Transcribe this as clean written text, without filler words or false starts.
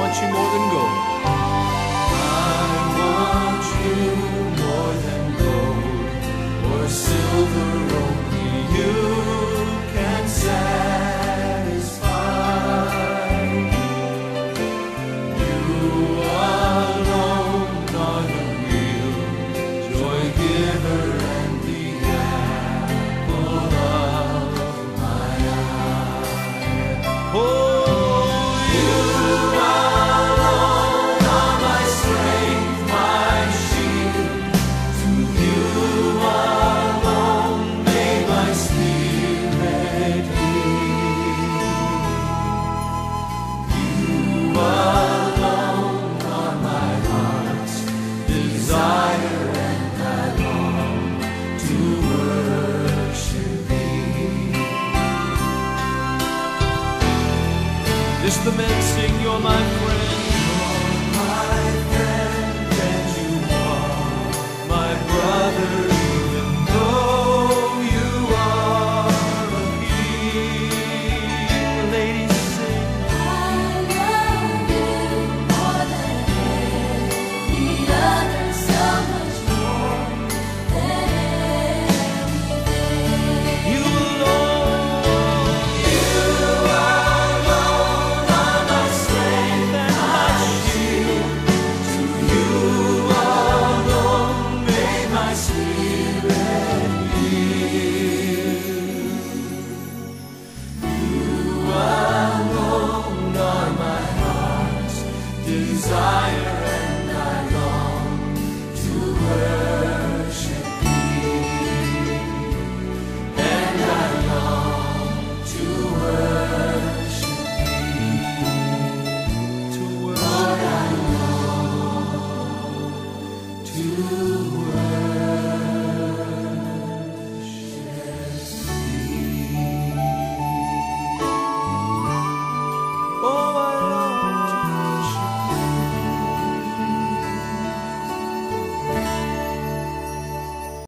want you more than gold. I want you more than gold or silver, only you can satisfy. You alone are the real joy giver and the apple of my eye. Oh, You alone are my strength, my shield. To you alone may my spirit yield. You alone are my heart's desire, and I long to worship thee. just the men sing, you're my friend. You're my friend, and you are my brother, even though you are a heathen. Ladies sing. I love you more than any other, so much more than anything. You alone, You alone are my strength and my shield. To you alone may my spirit yield. You alone are my heart's desire, and I long to worship thee. And I long to worship thee. to Lord, I long to